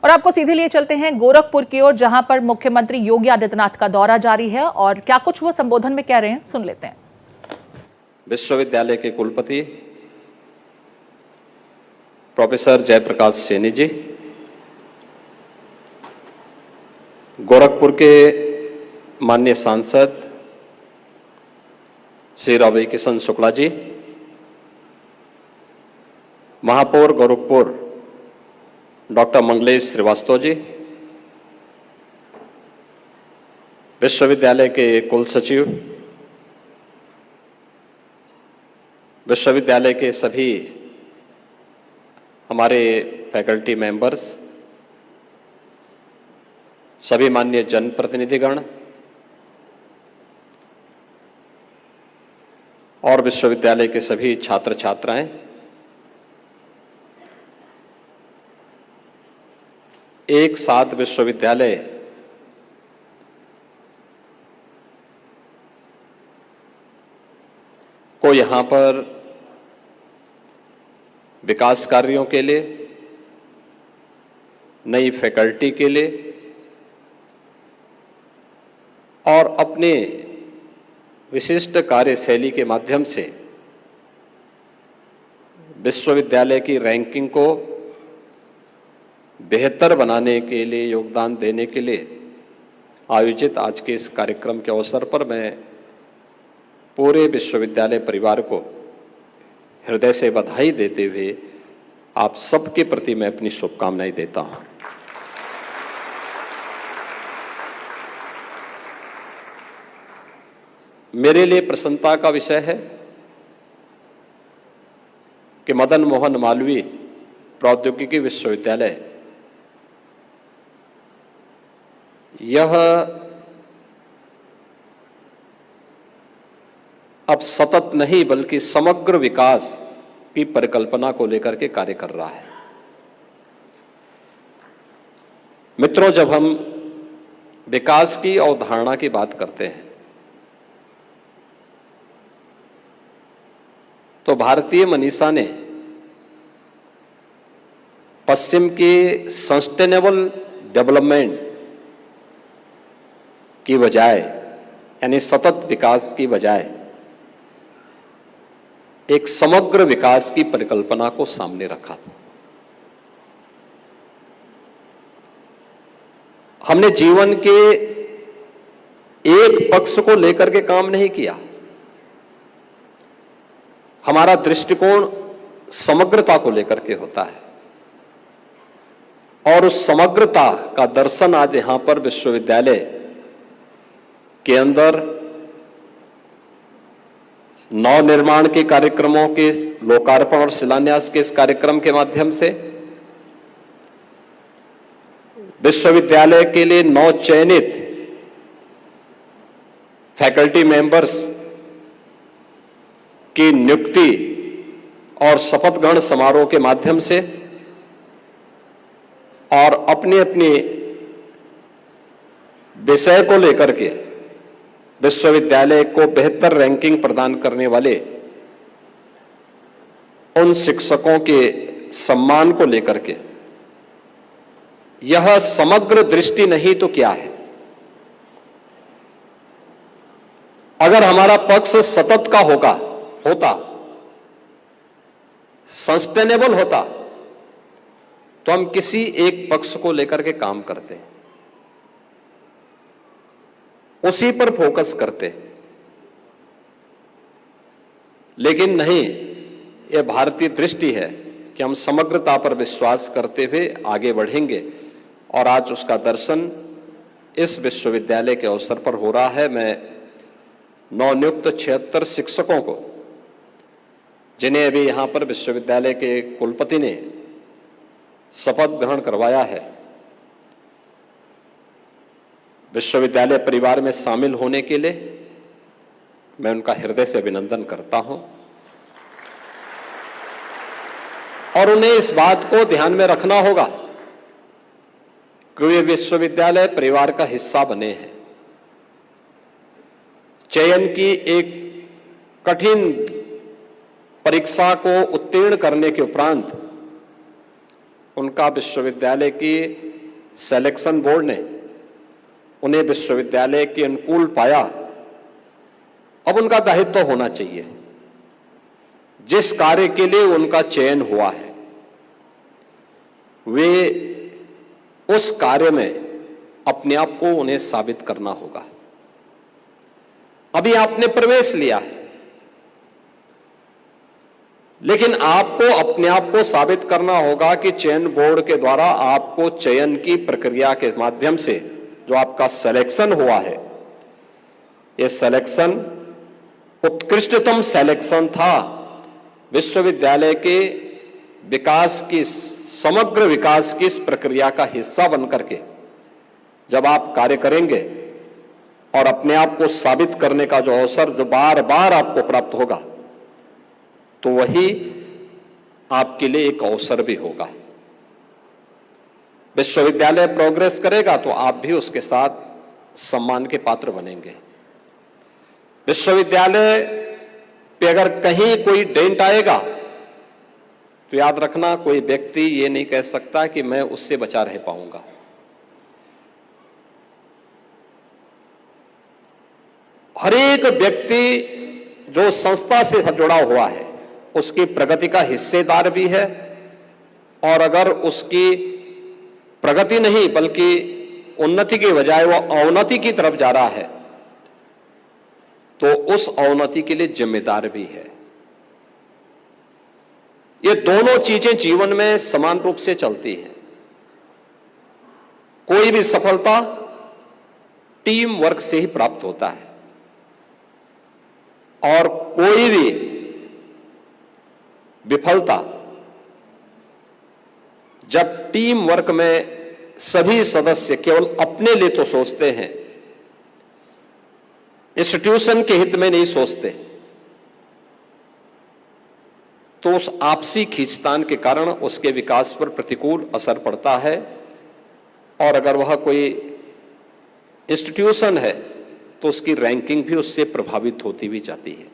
और आपको सीधे लिए चलते हैं गोरखपुर की ओर, जहां पर मुख्यमंत्री योगी आदित्यनाथ का दौरा जारी है और क्या कुछ वो संबोधन में कह रहे हैं, सुन लेते हैं। विश्वविद्यालय के कुलपति प्रोफेसर जयप्रकाश सैनी जी, गोरखपुर के माननीय सांसद श्री रवि किशन शुक्ला जी, महापौर गोरखपुर डॉक्टर मंगलेश श्रीवास्तव जी, विश्वविद्यालय के कुल सचिव, विश्वविद्यालय के सभी हमारे फैकल्टी मेंबर्स, सभी माननीय जनप्रतिनिधिगण और विश्वविद्यालय के सभी छात्र छात्राएं, एक साथ विश्वविद्यालय को यहां पर विकास कार्यों के लिए, नई फैकल्टी के लिए और अपने विशिष्ट कार्यशैली के माध्यम से विश्वविद्यालय की रैंकिंग को बेहतर बनाने के लिए, योगदान देने के लिए आयोजित आज के इस कार्यक्रम के अवसर पर मैं पूरे विश्वविद्यालय परिवार को हृदय से बधाई देते हुए आप सबके प्रति मैं अपनी शुभकामनाएं देता हूं। मेरे लिए प्रसन्नता का विषय है कि मदन मोहन मालवीय प्रौद्योगिकी विश्वविद्यालय यह अब सतत नहीं बल्कि समग्र विकास की परिकल्पना को लेकर के कार्य कर रहा है। मित्रों, जब हम विकास की अवधारणा की बात करते हैं तो भारतीय मनीषा ने पश्चिम की सस्टेनेबल डेवलपमेंट की बजाय, यानी सतत विकास की बजाय एक समग्र विकास की परिकल्पना को सामने रखा था। हमने जीवन के एक पक्ष को लेकर के काम नहीं किया। हमारा दृष्टिकोण समग्रता को लेकर के होता है और उस समग्रता का दर्शन आज यहां पर विश्वविद्यालय के अंदर नव निर्माण के कार्यक्रमों के लोकार्पण और शिलान्यास के इस कार्यक्रम के माध्यम से, विश्वविद्यालय के लिए नव चयनित फैकल्टी मेंबर्स की नियुक्ति और शपथ ग्रहण समारोह के माध्यम से और अपने अपने विषय को लेकर के विश्वविद्यालय को बेहतर रैंकिंग प्रदान करने वाले उन शिक्षकों के सम्मान को लेकर के, यह समग्र दृष्टि नहीं तो क्या है? अगर हमारा पक्ष सतत का होता, सस्टेनेबल होता, तो हम किसी एक पक्ष को लेकर के काम करते हैं, उसी पर फोकस करते। लेकिन नहीं, यह भारतीय दृष्टि है कि हम समग्रता पर विश्वास करते हुए आगे बढ़ेंगे और आज उसका दर्शन इस विश्वविद्यालय के अवसर पर हो रहा है। मैं नवनियुक्त 76 शिक्षकों को, जिन्हें अभी यहां पर विश्वविद्यालय के कुलपति ने शपथ ग्रहण करवाया है, विश्वविद्यालय परिवार में शामिल होने के लिए मैं उनका हृदय से अभिनंदन करता हूं और उन्हें इस बात को ध्यान में रखना होगा कि वे विश्वविद्यालय परिवार का हिस्सा बने हैं। चयन की एक कठिन परीक्षा को उत्तीर्ण करने के उपरांत उनका विश्वविद्यालय की सिलेक्शन बोर्ड ने उन्हें विश्वविद्यालय के अनुकूल पाया, अब उनका दायित्व होना चाहिए जिस कार्य के लिए उनका चयन हुआ है वे उस कार्य में अपने आप को उन्हें साबित करना होगा। अभी आपने प्रवेश लिया है, लेकिन आपको अपने आप को साबित करना होगा कि चयन बोर्ड के द्वारा आपको चयन की प्रक्रिया के माध्यम से जो आपका सिलेक्शन हुआ है, यह सिलेक्शन उत्कृष्टतम सिलेक्शन था। विश्वविद्यालय के विकास की, समग्र विकास की इस प्रक्रिया का हिस्सा बनकर के जब आप कार्य करेंगे और अपने आप को साबित करने का जो अवसर जो बार बार आपको प्राप्त होगा, तो वही आपके लिए एक अवसर भी होगा। विश्वविद्यालय प्रोग्रेस करेगा तो आप भी उसके साथ सम्मान के पात्र बनेंगे। विश्वविद्यालय पे अगर कहीं कोई डेंट आएगा तो याद रखना, कोई व्यक्ति ये नहीं कह सकता कि मैं उससे बचा रह पाऊंगा। हर एक व्यक्ति जो संस्था से जुड़ा हुआ है उसकी प्रगति का हिस्सेदार भी है, और अगर उसकी प्रगति नहीं बल्कि उन्नति के बजाय वो अवनति की तरफ जा रहा है तो उस अवनति के लिए जिम्मेदार भी है। ये दोनों चीजें जीवन में समान रूप से चलती हैं। कोई भी सफलता टीम वर्क से ही प्राप्त होता है, और कोई भी विफलता जब टीम वर्क में सभी सदस्य केवल अपने लिए तो सोचते हैं, इंस्टीट्यूशन के हित में नहीं सोचते, तो उस आपसी खींचतान के कारण उसके विकास पर प्रतिकूल असर पड़ता है। और अगर वह कोई इंस्टीट्यूशन है तो उसकी रैंकिंग भी उससे प्रभावित होती भी जाती है।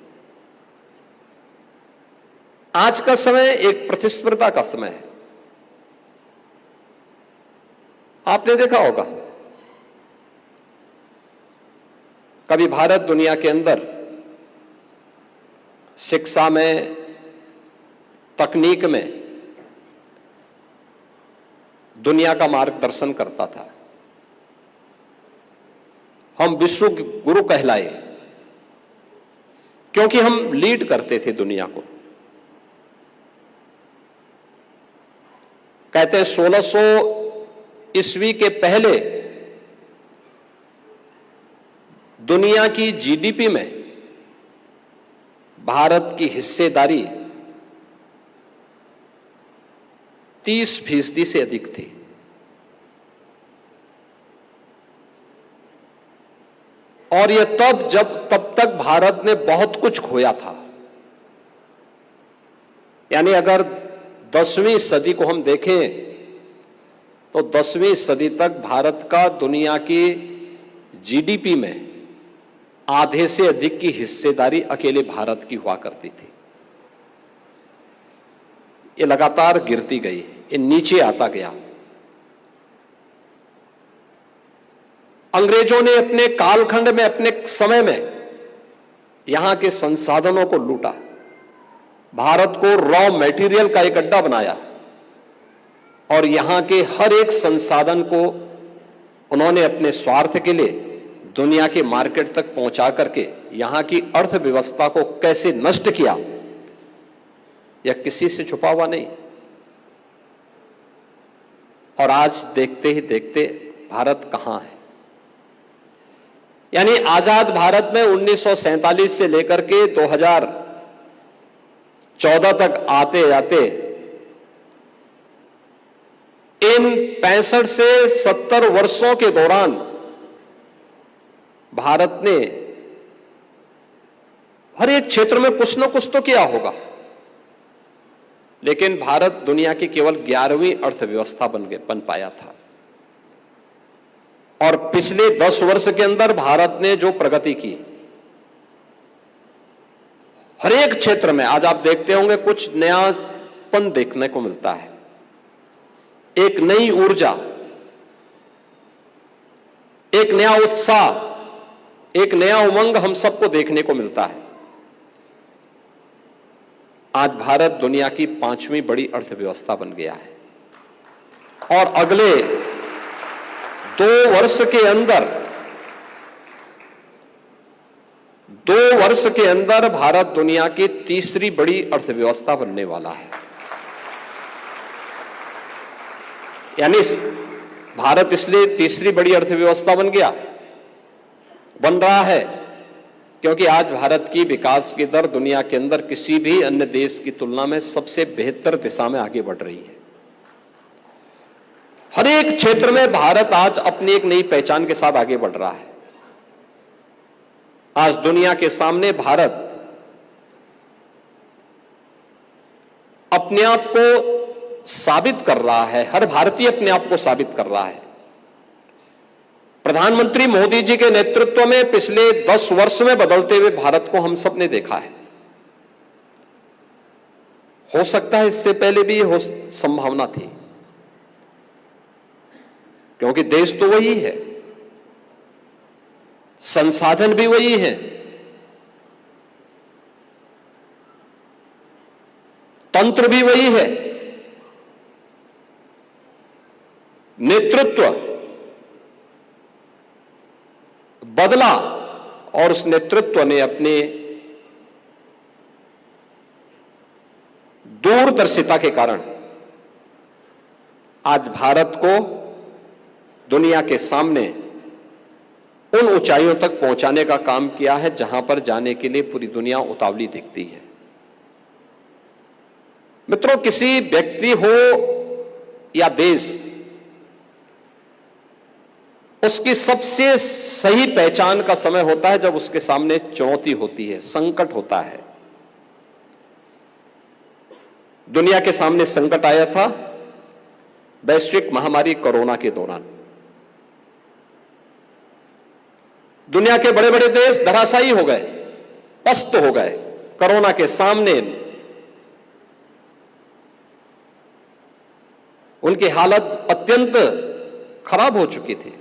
आज का समय एक प्रतिस्पर्धा का समय है। आपने देखा होगा, कभी भारत दुनिया के अंदर शिक्षा में, तकनीक में दुनिया का मार्गदर्शन करता था। हम विश्व गुरु कहलाए क्योंकि हम लीड करते थे दुनिया को। कहते हैं 1600 ईस्वी के पहले दुनिया की जीडीपी में भारत की हिस्सेदारी 30% से अधिक थी। और यह तब तक भारत ने बहुत कुछ खोया था। यानी अगर 10वीं सदी को हम देखें तो 10वीं सदी तक भारत का दुनिया की जीडीपी में आधे से अधिक की हिस्सेदारी अकेले भारत की हुआ करती थी। ये लगातार गिरती गई, ये नीचे आता गया। अंग्रेजों ने अपने कालखंड में, अपने समय में यहां के संसाधनों को लूटा, भारत को रॉ मटेरियल का एक अड्डा बनाया, और यहां के हर एक संसाधन को उन्होंने अपने स्वार्थ के लिए दुनिया के मार्केट तक पहुंचा करके यहां की अर्थव्यवस्था को कैसे नष्ट किया, यह किसी से छुपा हुआ नहीं। और आज देखते ही देखते भारत कहां है। यानी आजाद भारत में 1947 से लेकर के 2014 तक आते जाते इन 65 से 70 वर्षों के दौरान भारत ने हर एक क्षेत्र में कुछ न कुछ तो किया होगा, लेकिन भारत दुनिया की केवल 11वीं अर्थव्यवस्था बन पाया था। और पिछले 10 वर्ष के अंदर भारत ने जो प्रगति की, हर एक क्षेत्र में आज आप देखते होंगे कुछ नयापन देखने को मिलता है। एक नई ऊर्जा, एक नया उत्साह, एक नया उमंग हम सबको देखने को मिलता है। आज भारत दुनिया की 5वीं बड़ी अर्थव्यवस्था बन गया है और अगले 2 वर्ष के अंदर भारत दुनिया की 3री बड़ी अर्थव्यवस्था बनने वाला है। यानी भारत इसलिए 3री बड़ी अर्थव्यवस्था बन रहा है क्योंकि आज भारत की विकास की दर दुनिया के अंदर किसी भी अन्य देश की तुलना में सबसे बेहतर दिशा में आगे बढ़ रही है। हर एक क्षेत्र में भारत आज अपनी एक नई पहचान के साथ आगे बढ़ रहा है। आज दुनिया के सामने भारत अपने आप को साबित कर रहा है, हर भारतीय अपने आप को साबित कर रहा है। प्रधानमंत्री मोदी जी के नेतृत्व में पिछले 10 वर्ष में बदलते हुए भारत को हम सब ने देखा है। हो सकता है इससे पहले भी हो संभावना थी, क्योंकि देश तो वही है, संसाधन भी वही है, तंत्र भी वही है, नेतृत्व बदला और उस नेतृत्व ने अपने दूरदर्शिता के कारण आज भारत को दुनिया के सामने उन ऊंचाइयों तक पहुंचाने का काम किया है जहां पर जाने के लिए पूरी दुनिया उतावली दिखती है। मित्रों, किसी व्यक्ति हो या देश, उसकी सबसे सही पहचान का समय होता है जब उसके सामने चुनौती होती है, संकट होता है। दुनिया के सामने संकट आया था वैश्विक महामारी कोरोना के दौरान। दुनिया के बड़े बड़े देश धराशायी हो गए, पस्त हो गए कोरोना के सामने। उनकी हालत अत्यंत खराब हो चुकी थी।